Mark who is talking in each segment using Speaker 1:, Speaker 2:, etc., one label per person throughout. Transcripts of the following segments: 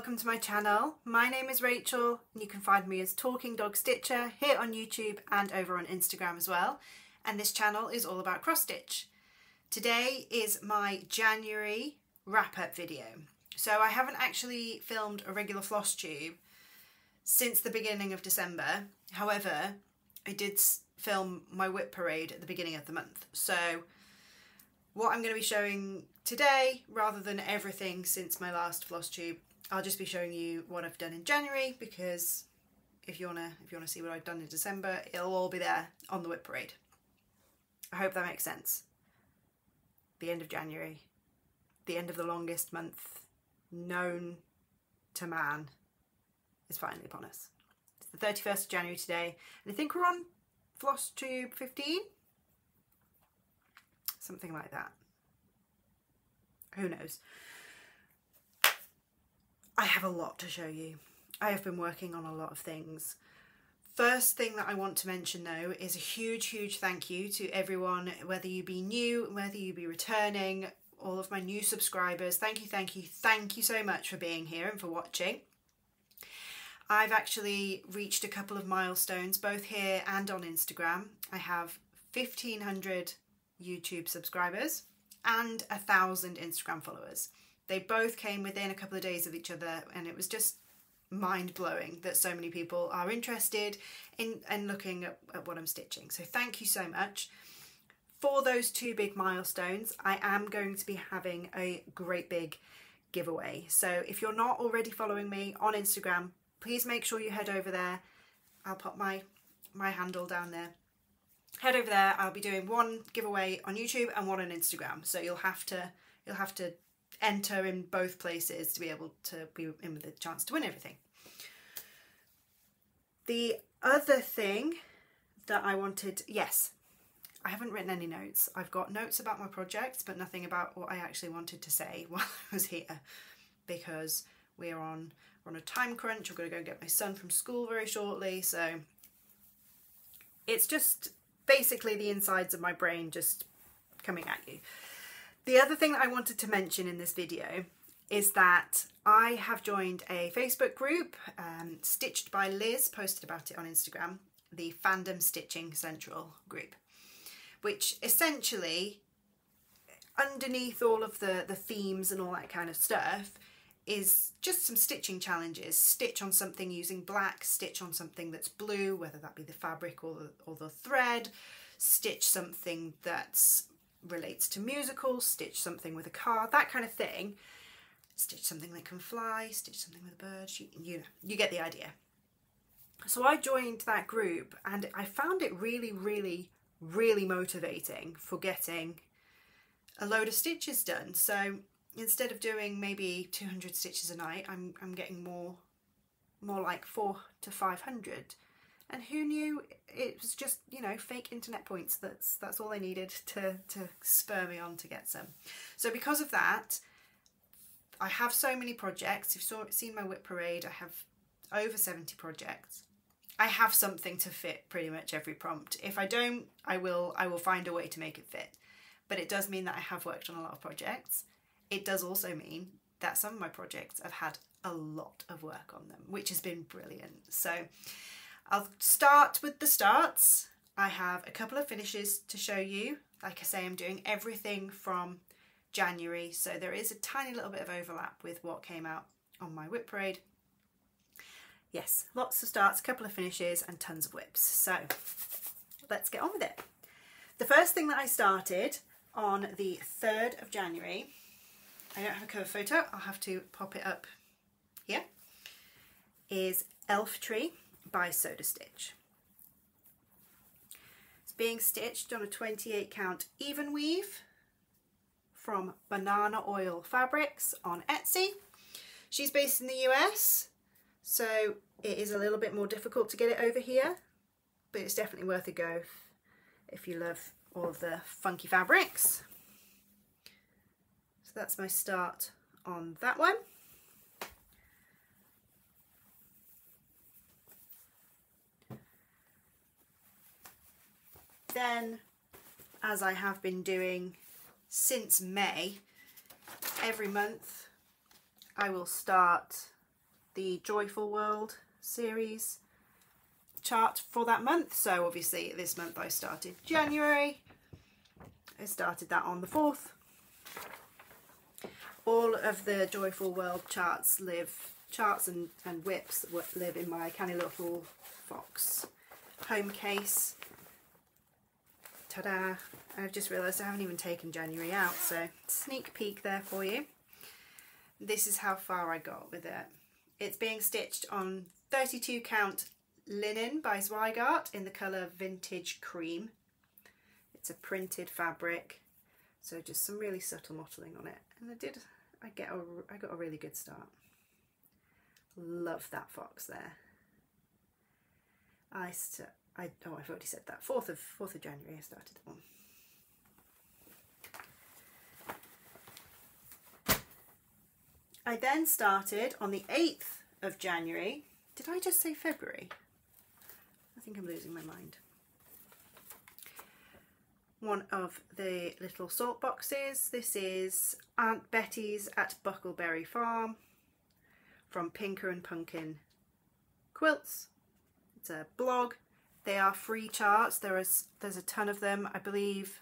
Speaker 1: welcome to my channel. My name is Rachel and you can find me as Talking Dog Stitcher here on YouTube and over on Instagram as well. And this channel is all about cross stitch. Today is my January wrap-up video. So I haven't actually filmed a regular Flosstube since the beginning of December. However, I did film my WIP parade at the beginning of the month. So what I'm going to be showing today, rather than everything since my last Flosstube, I'll just be showing you what I've done in January, because if you wanna see what I've done in December, it'll all be there on the WIP parade. I hope that makes sense. The end of January, the end of the longest month known to man, is finally upon us. It's the 31st of January today, and I think we're on Flosstube 15? Something like that. Who knows? I have a lot to show you. I have been working on a lot of things. First thing that I want to mention though is a huge thank you to everyone, whether you be new, whether you be returning, all of my new subscribers. Thank you so much for being here and for watching. I've actually reached a couple of milestones both here and on Instagram. I have 1,500 YouTube subscribers and 1,000 Instagram followers. They both came within a couple of days of each other, and it was just mind-blowing that so many people are interested in and looking at what I'm stitching. So thank you so much. For those two big milestones, I am going to be having a great big giveaway. So if you're not already following me on Instagram, please make sure you head over there. I'll pop my handle down there. Head over there. I'll be doing one giveaway on YouTube and one on Instagram. So you'll have to enter in both places to be able to be in with a chance to win everything. The other thing that I wanted, yes, I haven't written any notes. I've got notes about my projects, but nothing about what I actually wanted to say while I was here, because we're on a time crunch. We're going to go get my son from school very shortly, so it's just basically the insides of my brain just coming at you. The other thing that I wanted to mention in this video is that I have joined a Facebook group, Stitched by Liz, posted about it on Instagram, the Fandom Stitching Central group, which essentially, underneath all of the themes and all that kind of stuff, is just some stitching challenges. Stitch on something using black, stitch on something that's blue, whether that be the fabric or the thread, stitch something that's relates to musicals, stitch something with a card, that kind of thing. Stitch something that can fly, stitch something with a bird, you get the idea. So I joined that group and I found it really motivating for getting a load of stitches done. So instead of doing maybe 200 stitches a night, I'm getting more like 400 to 500. And who knew? It was just, you know, fake internet points. That's all I needed to spur me on to get some. So because of that, I have so many projects. You've seen my WIP parade. I have over 70 projects. I have something to fit pretty much every prompt. If I don't, I will find a way to make it fit. But it does mean that I have worked on a lot of projects. It does also mean that some of my projects have had a lot of work on them, which has been brilliant. So I'll start with the starts. I have a couple of finishes to show you. Like I say, I'm doing everything from January, so there is a tiny little bit of overlap with what came out on my WIP parade. Yes, lots of starts, a couple of finishes and tons of WIPs. So let's get on with it. The first thing that I started on the 3rd of January, I don't have a cover photo, I'll have to pop it up here, is Elf Tree by Soda Stitch. It's being stitched on a 28 count even weave from Banana Oil Fabrics on Etsy. She's based in the US, so it is a little bit more difficult to get it over here, but it's definitely worth a go if you love all of the funky fabrics. So that's my start on that one. Then, as I have been doing since May, every month I will start the Joyful World series chart for that month. So obviously this month I started January. I started that on the 4th. All of the Joyful World charts and WIPs live in my Canny Little Fox home case. Ta-da! I've just realised I haven't even taken January out, so sneak peek there for you. This is how far I got with it. It's being stitched on 32 count linen by Zweigart in the colour Vintage Cream. It's a printed fabric, so just some really subtle mottling on it, and I got a really good start. Love that fox there. I've already said that. 4th of January I started the one. I then started on the 8th of January. Did I just say February? I think I'm losing my mind. One of the little salt boxes. This is Aunt Betty's at Buckleberry Farm from Pinker and Pumpkin Quilts. It's a blog. They are free charts. There's a ton of them. I believe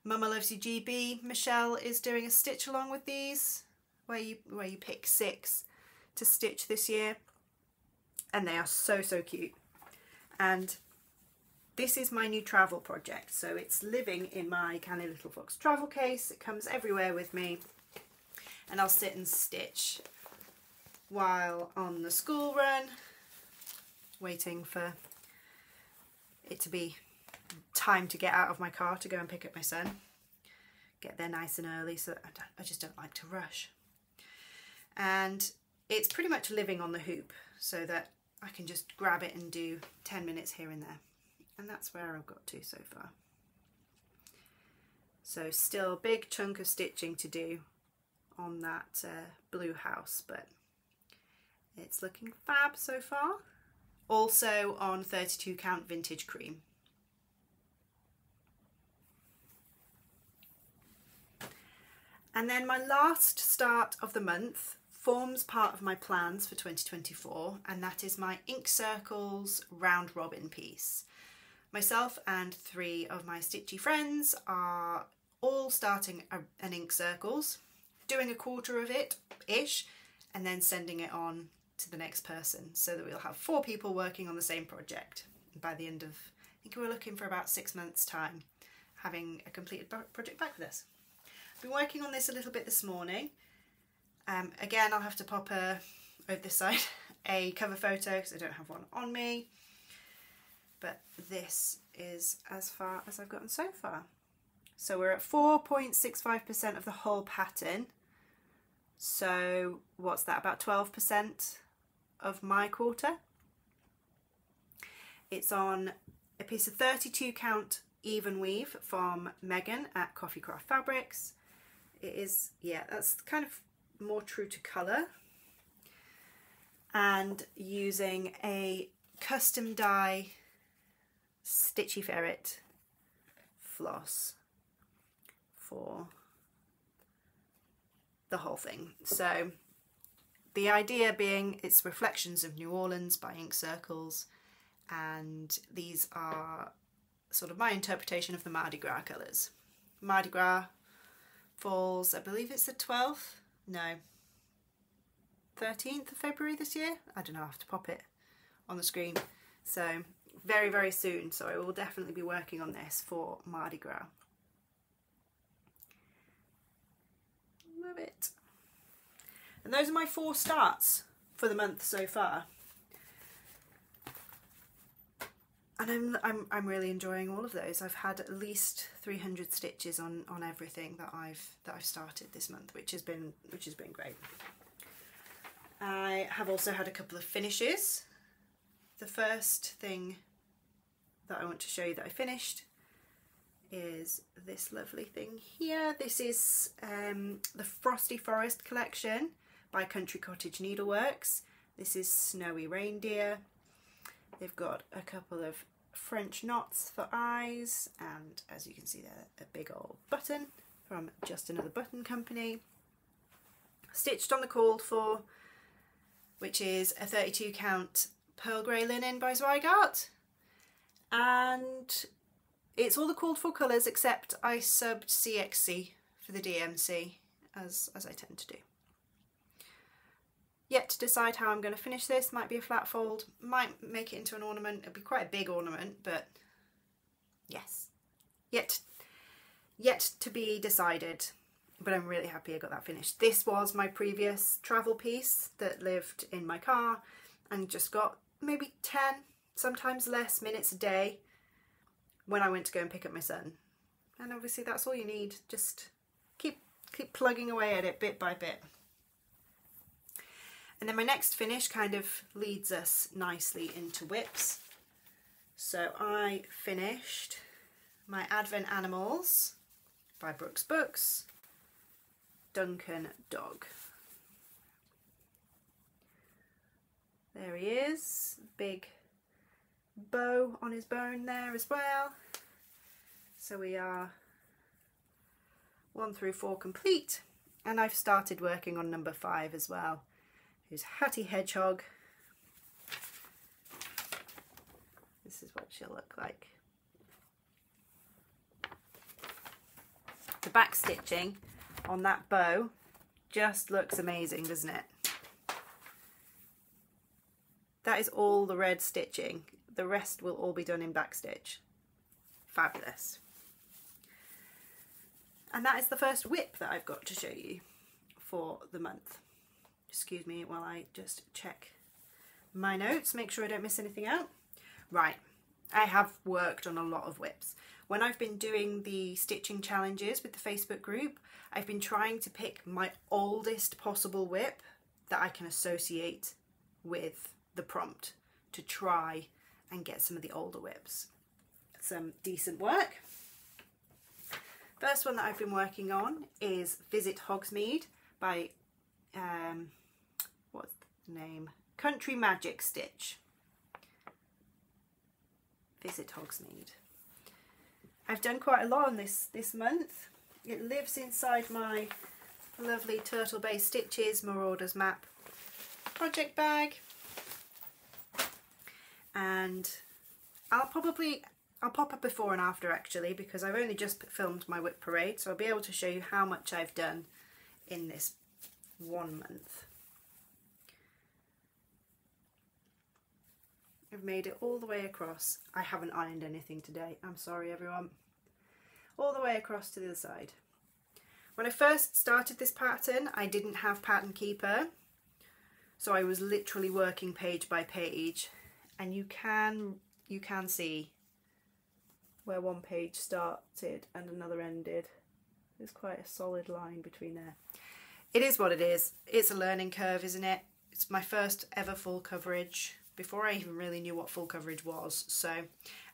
Speaker 1: Mama Loves You GB, Michelle, is doing a stitch along with these where you pick 6 to stitch this year, and they are so cute. And this is my new travel project, so it's living in my Canny Little Fox travel case. It comes everywhere with me, and I'll sit and stitch while on the school run, waiting for it to be time to get out of my car to go and pick up my son. Get there nice and early, so I just don't like to rush. And it's pretty much living on the hoop, so that I can just grab it and do 10 minutes here and there. And that's where I've got to so far. So still a big chunk of stitching to do on that blue house, but it's looking fab so far. Also on 32 count Vintage Cream. And then my last start of the month forms part of my plans for 2024, and that is my Ink Circles round robin piece. Myself and 3 of my stitchy friends are all starting an Ink Circles, doing a quarter of it-ish, and then sending it on to the next person, so that we'll have 4 people working on the same project. By the end of, I think we're looking for about 6 months' time, having a completed project back with us. I've been working on this a little bit this morning. Again, I'll have to pop over this side a cover photo because I don't have one on me. But this is as far as I've gotten so far. So we're at 4.65% of the whole pattern. So what's that, about 12% of my quarter? It's on a piece of 32 count even weave from Megan at Coffee Craft Fabrics. It is, yeah, that's kind of more true to colour, and using a custom dye Stitchy Ferret floss for the whole thing. So the idea being it's Reflections of New Orleans by Ink Circles, and these are sort of my interpretation of the Mardi Gras colours. Mardi Gras falls, I believe it's the 12th, no, 13th of February this year. I don't know, I have to pop it on the screen. So very soon, so I will definitely be working on this for Mardi Gras. Love it. And those are my 4 starts for the month so far. And I'm really enjoying all of those. I've had at least 300 stitches on everything that I've started this month, which has been great. I have also had a couple of finishes. The first thing that I want to show you that I finished is this lovely thing here. This is the Frosty Forest collection by Country Cottage Needleworks. This is Snowy Reindeer. They've got a couple of French knots for eyes, and as you can see there, a big old button from Just Another Button Company. Stitched on the called for which is a 32 count pearl grey linen by Zweigart, and it's all the called for colours except I subbed CXC for the DMC as I tend to do. Yet to decide how I'm going to finish this. Might be a flat fold, might make it into an ornament. It'll be quite a big ornament, but yes, yet to be decided. But I'm really happy I got that finished. This was my previous travel piece that lived in my car and just got maybe 10, sometimes less minutes a day when I went to go and pick up my son. And obviously that's all you need. Just keep plugging away at it bit by bit. And then my next finish kind of leads us nicely into WIPs. So I finished my Advent Animals by Brooks Books, Duncan Dog. There he is, big bow on his bone there as well. So we are 1 through 4 complete, and I've started working on number 5 as well, who's Hattie Hedgehog. This is what she'll look like. The back stitching on that bow just looks amazing, doesn't it? That is all the red stitching. The rest will all be done in backstitch. Fabulous. And that is the first WIP that I've got to show you for the month. Excuse me while I just check my notes, make sure I don't miss anything out. Right, I have worked on a lot of WIPs. When I've been doing the stitching challenges with the Facebook group, I've been trying to pick my oldest possible WIP that I can associate with the prompt to try and get some of the older WIPs. Some decent work. First one that I've been working on is Visit Hogsmeade by, what's the name? Country Magic Stitch. Visit Hogsmeade. I've done quite a lot on this month. It lives inside my lovely Turtle Bay Stitches Marauders Map project bag. And I'll pop a before and after actually, because I've only just filmed my WIP parade, so I'll be able to show you how much I've done in this 1 month. I've made it all the way across. I haven't ironed anything today. I'm sorry everyone. All the way across to the other side. When I first started this pattern, I didn't have Pattern Keeper, so I was literally working page by page, and you can see where one page started and another ended. There's quite a solid line between there. It is what it is. It's a learning curve, isn't it? It's my first ever full coverage, before I even really knew what full coverage was, so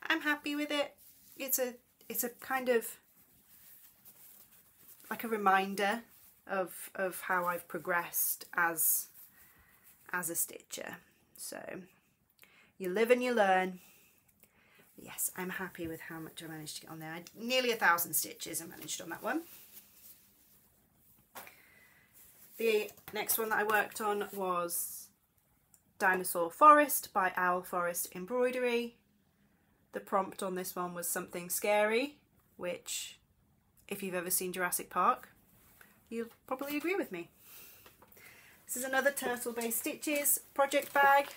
Speaker 1: I'm happy with it. It's a kind of like a reminder of how I've progressed as a stitcher. So you live and you learn. Yes, I'm happy with how much I managed to get on there. Nearly 1,000 stitches I managed on that one. The next one that I worked on was Dinosaur Forest by Owl Forest Embroidery. The prompt on this one was something scary, which, if you've ever seen Jurassic Park, you'll probably agree with me. This is another Turtle Bay Stitches project bag.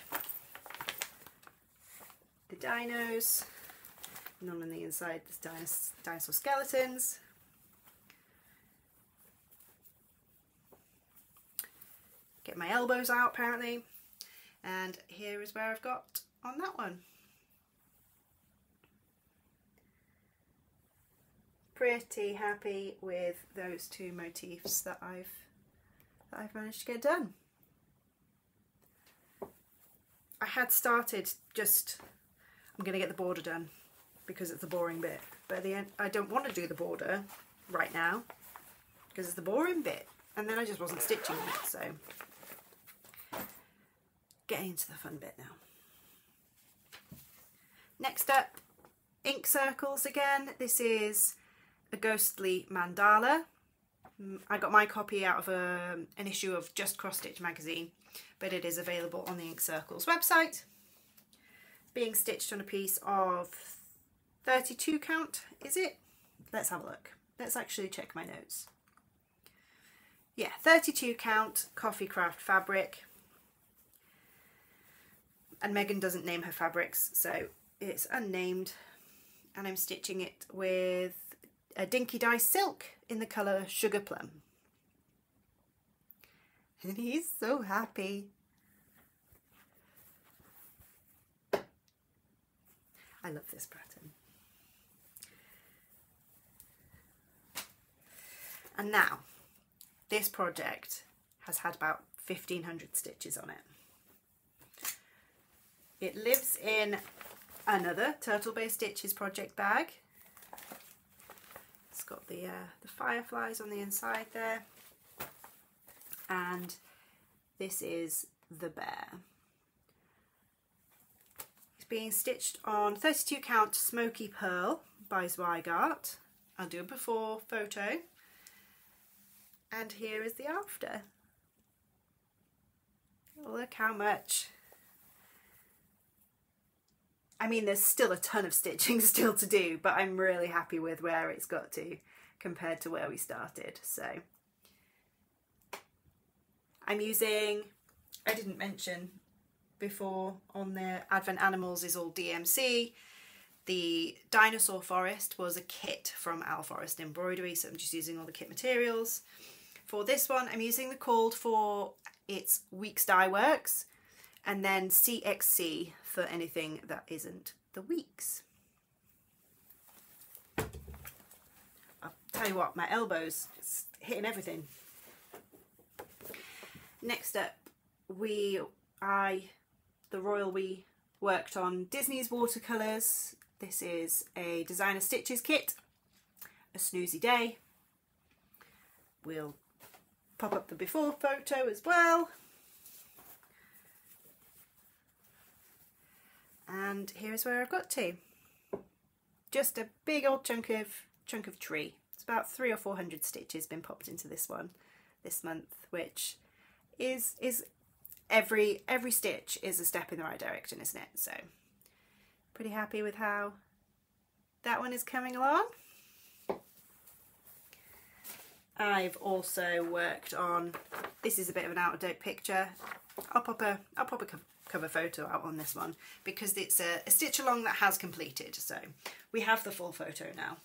Speaker 1: The dinos, and on the inside there's dinosaur skeletons. Get my elbows out apparently, and here is where I've got on that one. Pretty happy with those 2 motifs that I've managed to get done. I had started just, I'm going to get the border done because it's the boring bit, but at the end I don't want to do the border right now because it's the boring bit, and then I just wasn't stitching it, so getting into the fun bit now. Next up, ink circles again. This is a ghostly mandala I got my copy out of an issue of Just Cross Stitch magazine, but it is available on the Ink Circles website. Being stitched on a piece of 32 count, is it? Let's have a look. Let's actually check my notes. Yeah, 32 count coffee craft fabric. And Megan doesn't name her fabrics, so it's unnamed. And I'm stitching it with a Dinky Dye silk in the colour Sugar Plum. And he's so happy. I love this pattern. And now, this project has had about 1,500 stitches on it. It lives in another Turtle Bay Stitches project bag. It's got the fireflies on the inside there. And this is the bear. It's being stitched on 32 count Smoky Pearl by Zweigart. I'll do a before photo. And here is the after. Look how much. I mean, there's still a ton of stitching still to do, but I'm really happy with where it's got to compared to where we started. So I'm using, I didn't mention before on the Advent Animals is all DMC. The Dinosaur Forest was a kit from Owl Forest Embroidery, so I'm just using all the kit materials. For this one, I'm using the cord for its Weeks Dye Works, and then CXC for anything that isn't the Weeks. I'll tell you what, my elbows, it's hitting everything. Next up, the Royal We worked on Disney's watercolours. This is a Designer Stitches kit, a snoozy day. We'll pop up the before photo as well. And here's where I've got to. Just a big old chunk of tree. It's about 300 or 400 stitches been popped into this one this month, which is every stitch is a step in the right direction, isn't it? So pretty happy with how that one is coming along. I've also worked on, this is a bit of an out of date picture. I'll pop a cover photo out on this one because it's a stitch along that has completed, so we have the full photo now.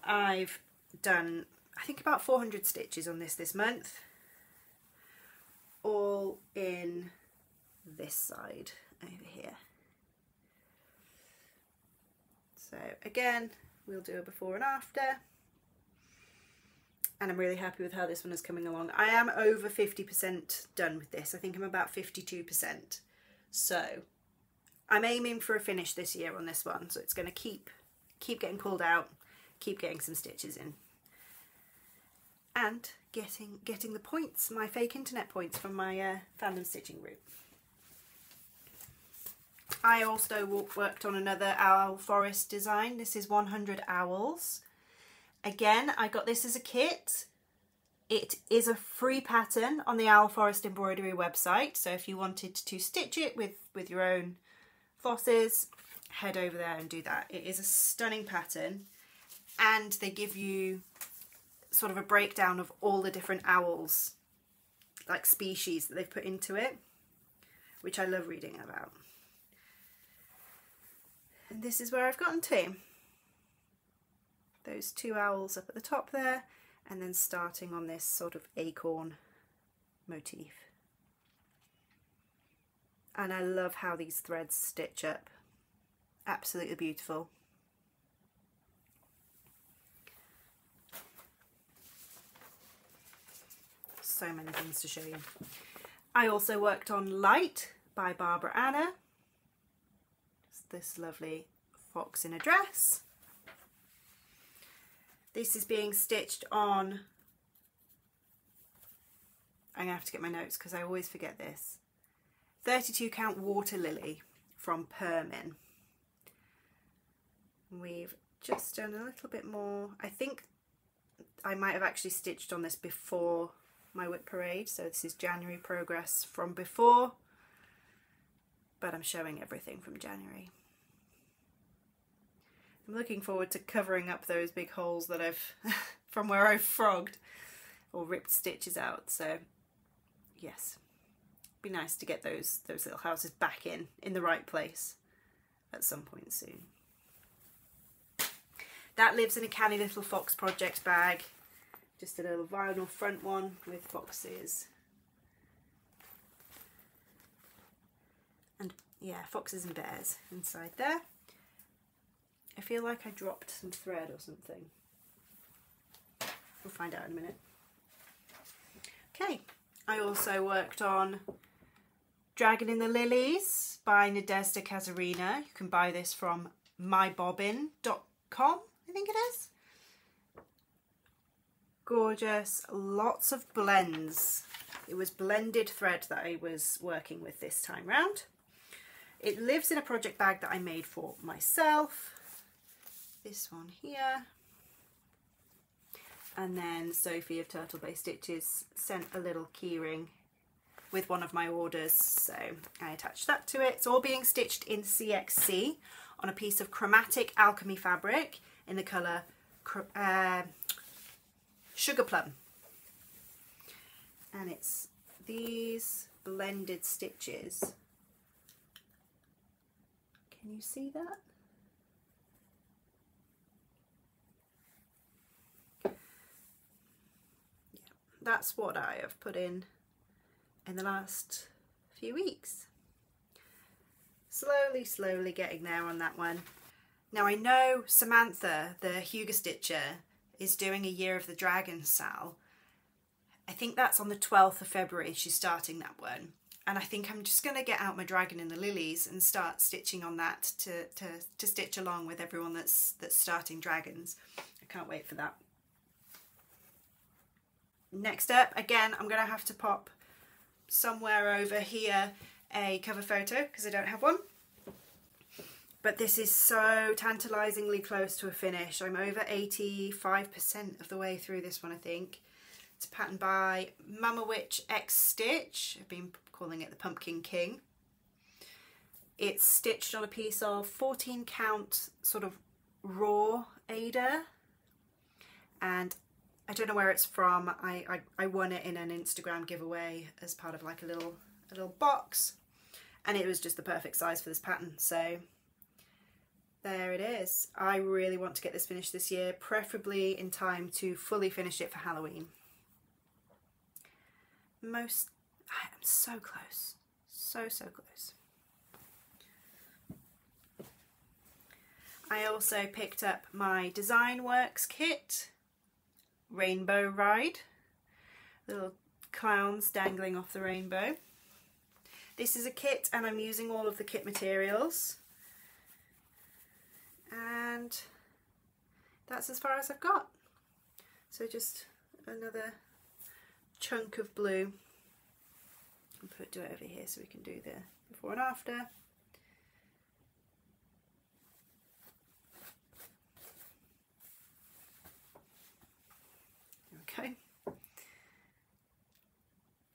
Speaker 1: I've done, I think, about 400 stitches on this month, all in this side over here. So again, we'll do a before and after. And I'm really happy with how this one is coming along. I am over 50% done with this. I think I'm about 52%. So I'm aiming for a finish this year on this one. So it's going to keep getting pulled out, keep getting some stitches in. And getting the points, my fake internet points from my fandom stitching group. I also worked on another Owl Forest design. This is 100 Owls. Again, I got this as a kit. It is a free pattern on the Owl Forest Embroidery website, so if you wanted to stitch it with your own flosses, head over there and do that. It is a stunning pattern, and they give you sort of a breakdown of all the different owls, like species that they've put into it, which I love reading about. And this is where I've gotten to. Those two owls up at the top there, and then starting on this sort of acorn motif. And I love how these threads stitch up. Absolutely beautiful. So many things to show you. I also worked on Light by Barbara Anna. It's this lovely fox in a dress. This is being stitched on, I'm going to have to get my notes because I always forget this, 32 count Water Lily from Permin. We've just done a little bit more. I think I might have actually stitched on this before my WIP parade, so this is January progress from before, but I'm showing everything from January. I'm looking forward to covering up those big holes that I've from where I've frogged or ripped stitches out. So yes, be nice to get those little houses back in the right place at some point soon. That lives in a canny little Fox project bag, just a little vinyl front one with foxes. And yeah, foxes and bears inside there. I feel like I dropped some thread or something. We'll find out in a minute. Okay, I also worked on Dragon in the Lilies by Nadezhda Kazarina. You can buy this from mybobbin.com, I think it is. Gorgeous, lots of blends. It was blended thread that I was working with this time round. It lives in a project bag that I made for myself. This one here. And then Sophie of Turtle Bay Stitches sent a little keyring with one of my orders, so I attached that to it. It's all being stitched in CXC on a piece of chromatic alchemy fabric in the colour Sugar Plum. And it's these blended stitches. Can you see that? That's what I have put in the last few weeks. Slowly getting there on that one. Now I know Samantha, the Hugo Stitcher, is doing a Year of the Dragon sale. I think that's on the 12th of February she's starting that one. And I think I'm just going to get out my Dragon in the Lilies and start stitching on that to stitch along with everyone that's starting dragons. I can't wait for that. Next up, again, I'm going to have to pop somewhere over here a cover photo because I don't have one. But this is so tantalisingly close to a finish. I'm over 85% of the way through this one, I think. It's a pattern by Mama Witch X Stitch. I've been calling it the Pumpkin King. It's stitched on a piece of 14 count sort of raw Ada. And I don't know where it's from. I won it in an Instagram giveaway as part of like a little box, and it was just the perfect size for this pattern. So there it is. I really want to get this finished this year, preferably in time to fully finish it for Halloween. I am so close, so close. I also picked up my Design Works kit. Rainbow Ride, little clowns dangling off the rainbow. This is a kit and I'm using all of the kit materials, and that's as far as I've got. So just another chunk of blue. I'll do it over here so we can do the before and after. Okay,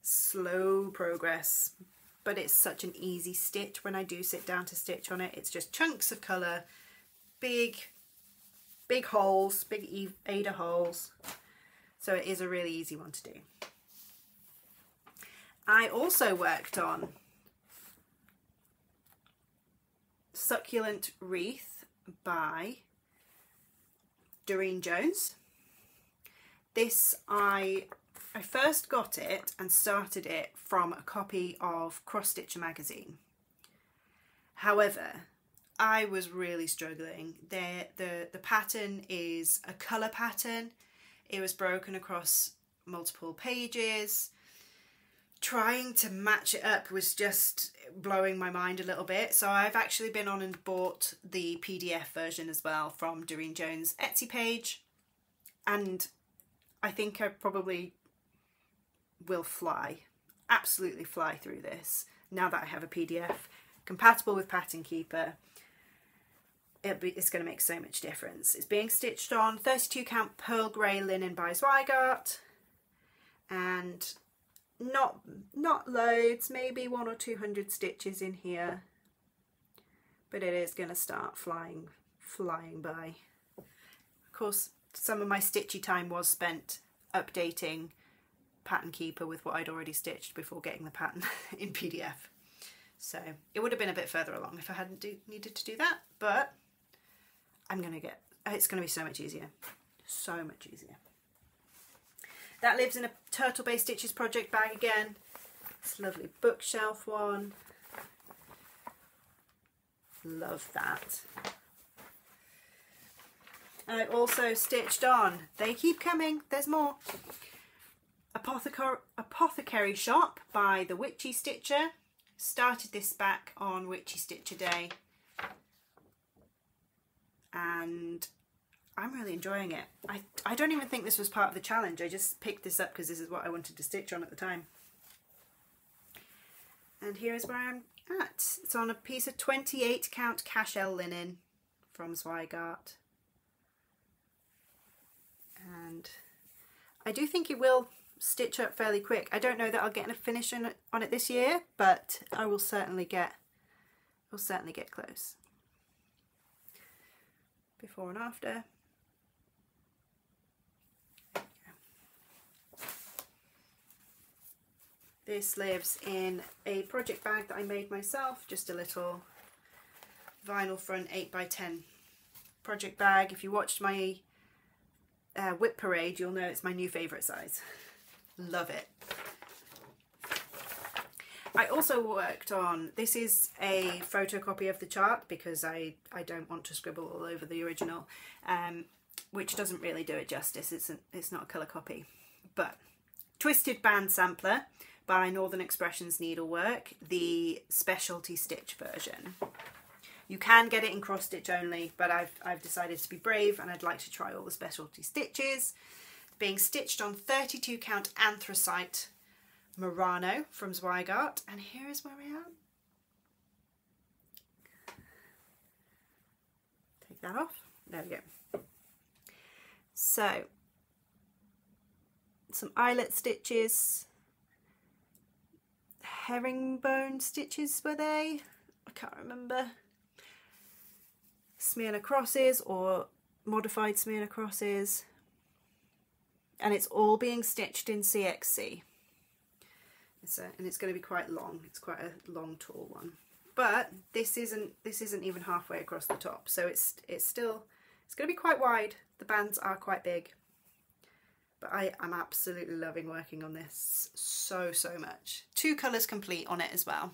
Speaker 1: slow progress, but it's such an easy stitch when I do sit down to stitch on it. It's just chunks of colour, big holes, big Ada holes, so it is a really easy one to do. I also worked on Succulent Wreath by Doreen Jones. This, I first got it and started it from a copy of Cross Stitcher magazine. However, I was really struggling. The pattern is a colour pattern. It was broken across multiple pages. Trying to match it up was just blowing my mind a little bit. So I've actually been on and bought the PDF version as well from Doreen Jones' Etsy page. And I think I probably will absolutely fly through this now that I have a PDF compatible with Pattern Keeper. it's going to make so much difference. It's being stitched on 32 count pearl grey linen by Zweigart, and not loads, maybe 100 or 200 stitches in here, but it is going to start flying by. Of course, some of my stitchy time was spent updating Pattern Keeper with what I'd already stitched before getting the pattern in PDF. So it would have been a bit further along if I hadn't needed to do that, but it's going to be so much easier. So much easier. That lives in a Turtle Bay Stitches project bag again. This lovely bookshelf one. Love that. I also stitched on, they keep coming, there's more, Apothecary Shop by the Witchy Stitcher. Started this back on Witchy Stitcher Day, and I'm really enjoying it. I don't even think this was part of the challenge. I just picked this up because this is what I wanted to stitch on at the time. And here is where I'm at. It's on a piece of 28 count cashel linen from Zweigart. And I do think it will stitch up fairly quick. I don't know that I'll get a finish on it this year, but I will certainly get close. Before and after. This lives in a project bag that I made myself, just a little vinyl front 8x10 project bag. If you watched my WIP parade, you'll know it's my new favourite size. Love it. I also worked on, this is a photocopy of the chart because I don't want to scribble all over the original, which doesn't really do it justice. It's not a colour copy. But Twisted Band Sampler by Northern Expressions Needlework, the specialty stitch version. You can get it in cross stitch only, but I've decided to be brave and I'd like to try all the specialty stitches. Being stitched on 32 count anthracite Murano from Zweigart, and here is where we are. Take that off. There we go. So, some eyelet stitches, herringbone stitches were they? I can't remember. Smyrna crosses or modified Smyrna crosses, and it's all being stitched in CXC. And it's going to be quite long. It's quite a long, tall one. But this isn't even halfway across the top, so it's going to be quite wide. The bands are quite big, but I'm absolutely loving working on this so much. 2 colours complete on it as well.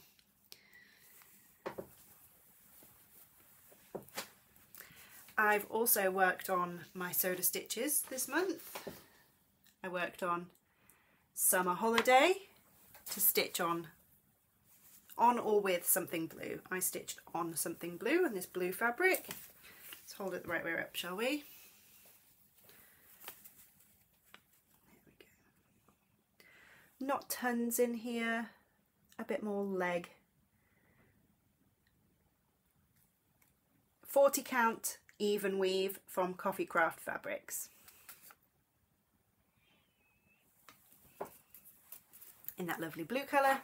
Speaker 1: I've also worked on my soda stitches this month. I worked on Summer Holiday to stitch on or with something blue. I stitched on something blue and this blue fabric. Let's hold it the right way up, shall we? There we go. Not tons in here, a bit more leg. 40 count even weave from Coffee Craft Fabrics. In that lovely blue colour.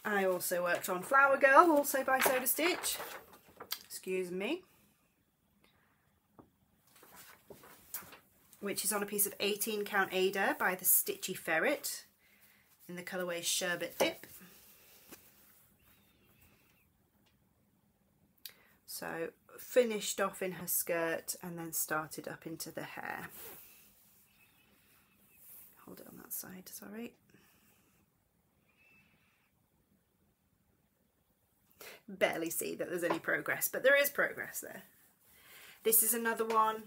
Speaker 1: I also worked on Flower Girl, also by Soda Stitch. Excuse me. Which is on a piece of 18 count Ada by the Stitchy Ferret in the colourway Sherbet Dip. So finished off in her skirt and then started up into the hair. Hold it on that side, sorry. Barely see that there's any progress, but there is progress there. This is another one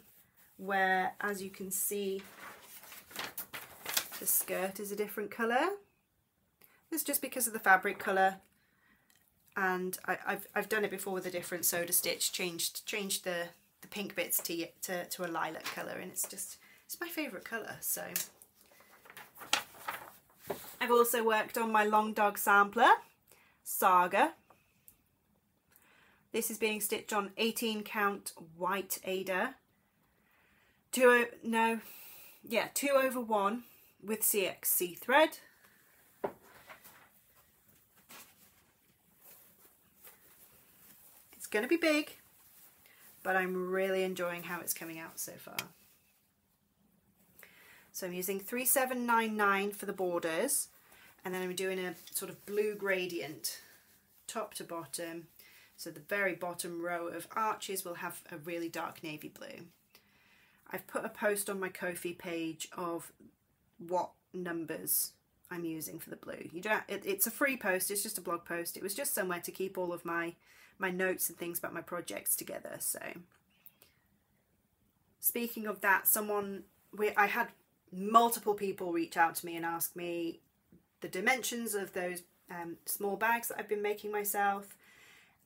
Speaker 1: where, as you can see, the skirt is a different colour. It's just because of the fabric colour, and I've done it before with a different Soda Stitch, changed the pink bits to a lilac colour, and it's my favourite colour, so. I've also worked on my Long Dog Sampler, Saga. This is being stitched on 18 count white Ada. 2/1 with CXC thread. It's going to be big, but I'm really enjoying how it's coming out so far. So I'm using 3799 for the borders, and then I'm doing a sort of blue gradient top to bottom. So the very bottom row of arches will have a really dark navy blue. I've put a post on my Ko-fi page of what numbers I'm using for the blue. You don't. It's a free post. It's just a blog post. It was just somewhere to keep all of my notes and things about my projects together. So speaking of that, I had multiple people reach out to me and ask me the dimensions of those small bags that I've been making myself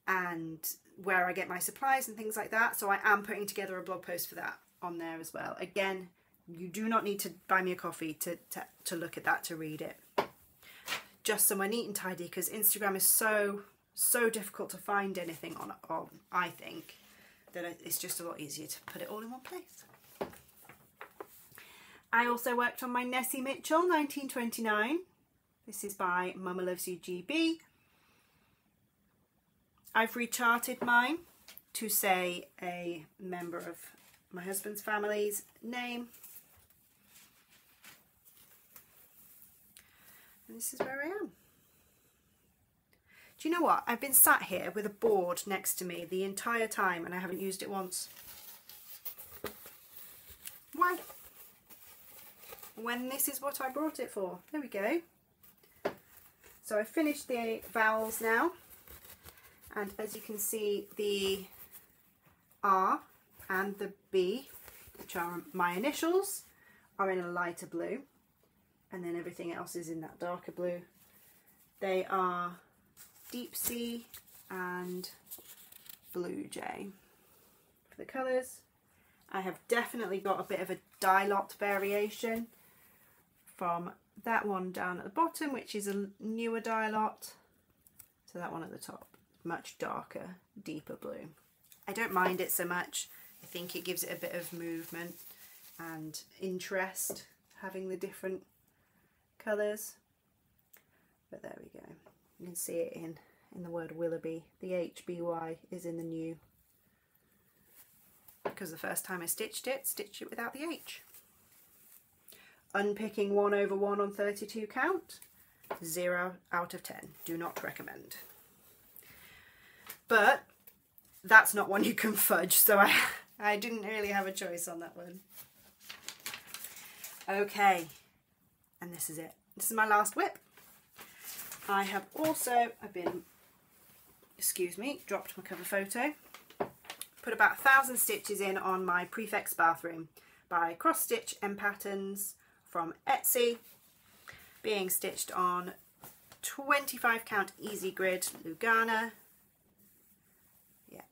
Speaker 1: and where I get my supplies and things like that. So I am putting together a blog post for that on there as well. Again, you do not need to buy me a coffee to look at that, to read it. Just somewhere neat and tidy, because Instagram is so difficult to find anything on, I think, that it's just a lot easier to put it all in one place. I also worked on my Nessie Mitchell 1929. This is by Mama Loves You GB. I've recharted mine to say a member of my husband's family's name. And this is where I am. Do you know what? I've been sat here with a board next to me the entire time and I haven't used it once. Why? When this is what I brought it for. There we go. So I've finished the vowels now. And as you can see, the R and the B, which are my initials, are in a lighter blue. And then everything else is in that darker blue. They are Deep Sea and Blue Jay for the colours. I have definitely got a bit of a dye lot variation from that one down at the bottom, which is a newer dye lot, to that one at the top, much darker, deeper blue. I don't mind it so much. I think it gives it a bit of movement and interest, having the different colours. But there we go. You can see it in the word Willoughby. The HBY is in the new, because the first time I stitched it without the H. Unpicking 1/1 on 32 count, 0 out of 10. Do not recommend. But that's not one you can fudge, so I didn't really have a choice on that one. Okay, and this is it. This is my last WIP. I have also, dropped my cover photo. Put about 1,000 stitches in on my Prefect's Bathroom by Cross Stitch M Patterns from Etsy, being stitched on 25 count easy grid Lugana. Yeah,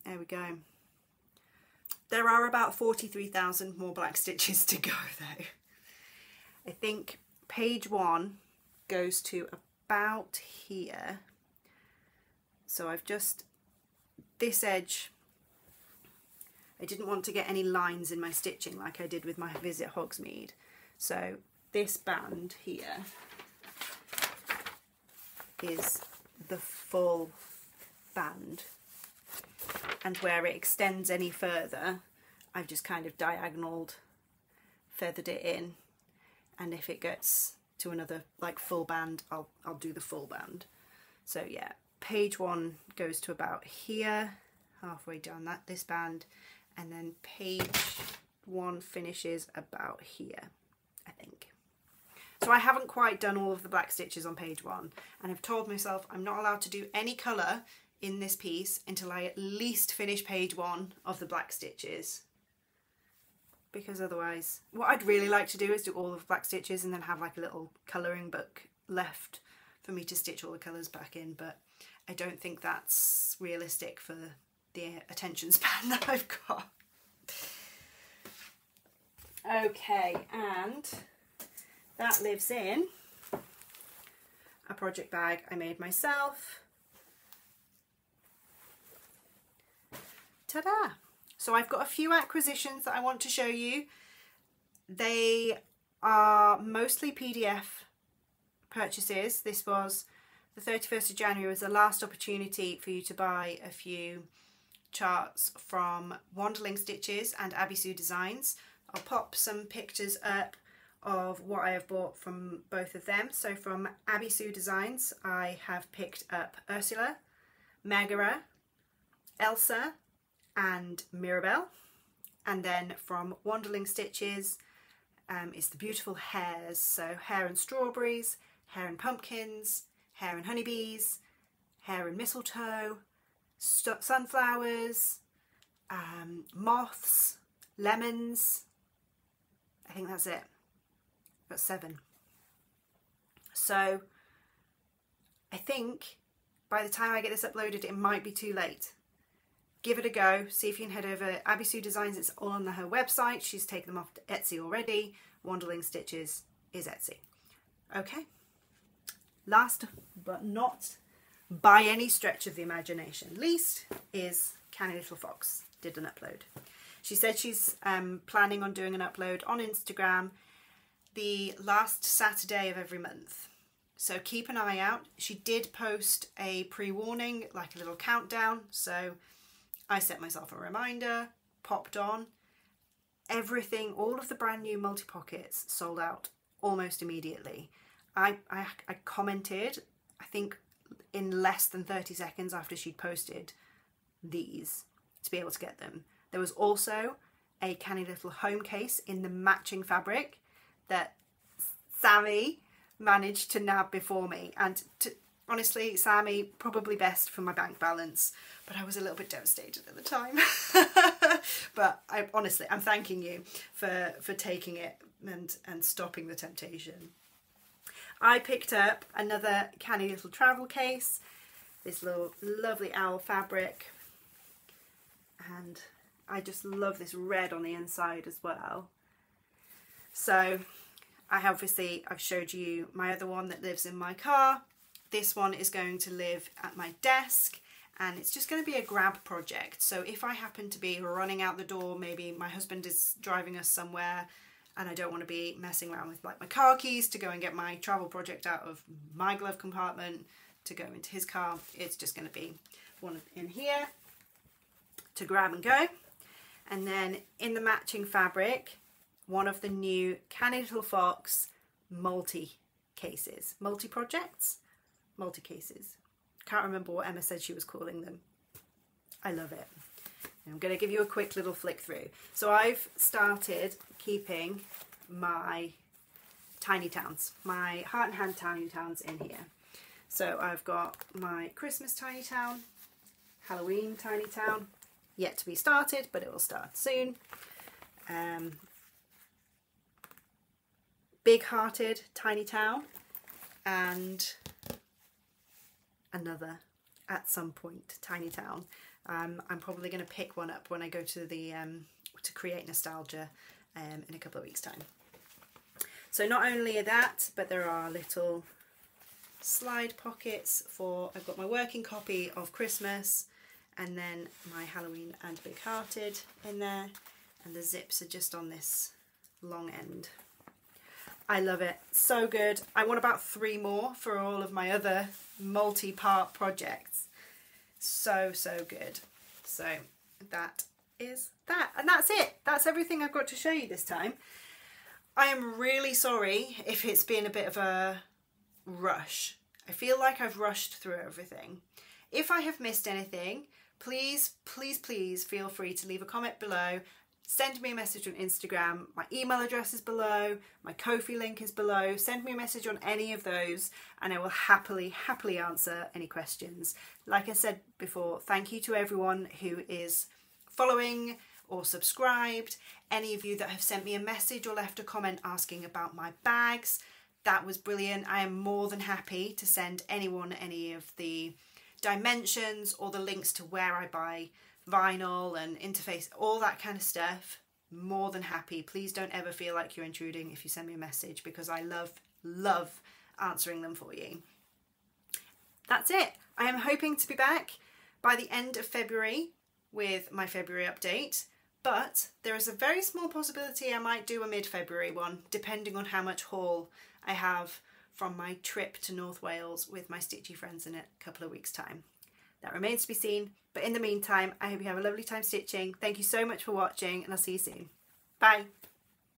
Speaker 1: there we go. There are about 43,000 more black stitches to go though. I think page 1 goes to about here. So I've just, this edge, I didn't want to get any lines in my stitching like I did with my Visit Hogsmeade. So this band here is the full band. And where it extends any further, I've just kind of diagonaled, feathered it in. And if it gets to another like full band, I'll do the full band. So yeah, page 1 goes to about here, halfway down this band, and then page 1 finishes about here, I think. So I haven't quite done all of the black stitches on page 1, and I've told myself I'm not allowed to do any colour in this piece until I at least finish page 1 of the black stitches. Because otherwise, what I'd really like to do is do all of the black stitches and then have like a little colouring book left for me to stitch all the colours back in, but I don't think that's realistic for the attention span that I've got. Okay, and that lives in a project bag I made myself ta-da! So I've got a few acquisitions that I want to show you. They are mostly PDF purchases. This was the 31st of January was the last opportunity for you to buy a few charts from Wanderling Stitches and Abby Sue Designs. I'll pop some pictures up of what I have bought from both of them. So from Abby Sue Designs, I have picked up Ursula, Megara, Elsa and Mirabelle. And then from Wanderling Stitches, it's the beautiful hares. So hare and strawberries, hare and pumpkins, hare and honeybees, hare and mistletoe, sunflowers, moths, lemons. I think that's it. Got 7. So I think by the time I get this uploaded, it might be too late. Give it a go. See if you can head over Abby Sue Designs. It's all on her website. She's taken them off to Etsy already. Wanderling Stitches is Etsy. Okay. Last but not by any stretch of the imagination least is Canny Little Fox. Did an upload. She said she's planning on doing an upload on Instagram the last Saturday of every month. So keep an eye out. She did post a pre-warning, like a little countdown. So I set myself a reminder, popped on. Everything, all of the brand new multi-pockets sold out almost immediately. I commented, I think in less than 30 seconds after she'd posted these to be able to get them. There was also a Canny Little home case in the matching fabric that Sammy managed to nab before me, and honestly, Sammy, probably best for my bank balance, but I was a little bit devastated at the time. But honestly, I'm thanking you for taking it and stopping the temptation. I picked up another Canny Little travel case, this little lovely owl fabric, and I just love this red on the inside as well. So I've showed you my other one that lives in my car. This one is going to live at my desk, and it's just going to be a grab project. So if I happen to be running out the door, maybe my husband is driving us somewhere and I don't want to be messing around with like my car keys to go and get my travel project out of my glove compartment to go into his car, it's just going to be one in here to grab and go. And then in the matching fabric, one of the new Canny Little Fox multi-cases. Multi-projects? Multi-cases. Can't remember what Emma said she was calling them. I love it. I'm going to give you a quick little flick through. So I've started keeping my tiny towns, my Heart and Hand tiny towns in here. So I've got my Christmas tiny town, Halloween tiny town, yet to be started, but it will start soon. Big hearted tiny town, and another at some point tiny town. I'm probably going to pick one up when I go to the to Create Nostalgia in a couple of weeks' time. So not only that, but there are little slide pockets for, I've got my working copy of Christmas and then my Halloween and Big Hearted in there, and the zips are just on this long end. I love it, so good. I want about 3 more for all of my other multi-part projects. So good. So that is that, and that's it. That's everything I've got to show you this time. I am really sorry if it's been a bit of a rush. I feel like I've rushed through everything. If I have missed anything, please feel free to leave a comment below. Send me a message on Instagram. My email address is below. My Ko-fi link is below. Send me a message on any of those and I will happily answer any questions. Like I said before, thank you to everyone who is following or subscribed. Any of you that have sent me a message or left a comment asking about my bags, that was brilliant. I am more than happy to send anyone any of the dimensions or the links to where I buy vinyl and interface, all that kind of stuff. More than happy. Please don't ever feel like you're intruding if you send me a message, because I love answering them for you. That's it. I am hoping to be back by the end of February with my February update, but there is a very small possibility I might do a mid-February one, depending on how much haul I have from my trip to North Wales with my Stitchy friends in a couple of weeks' time. That remains to be seen, but in the meantime, I hope you have a lovely time stitching. Thank you so much for watching, and I'll see you soon. Bye!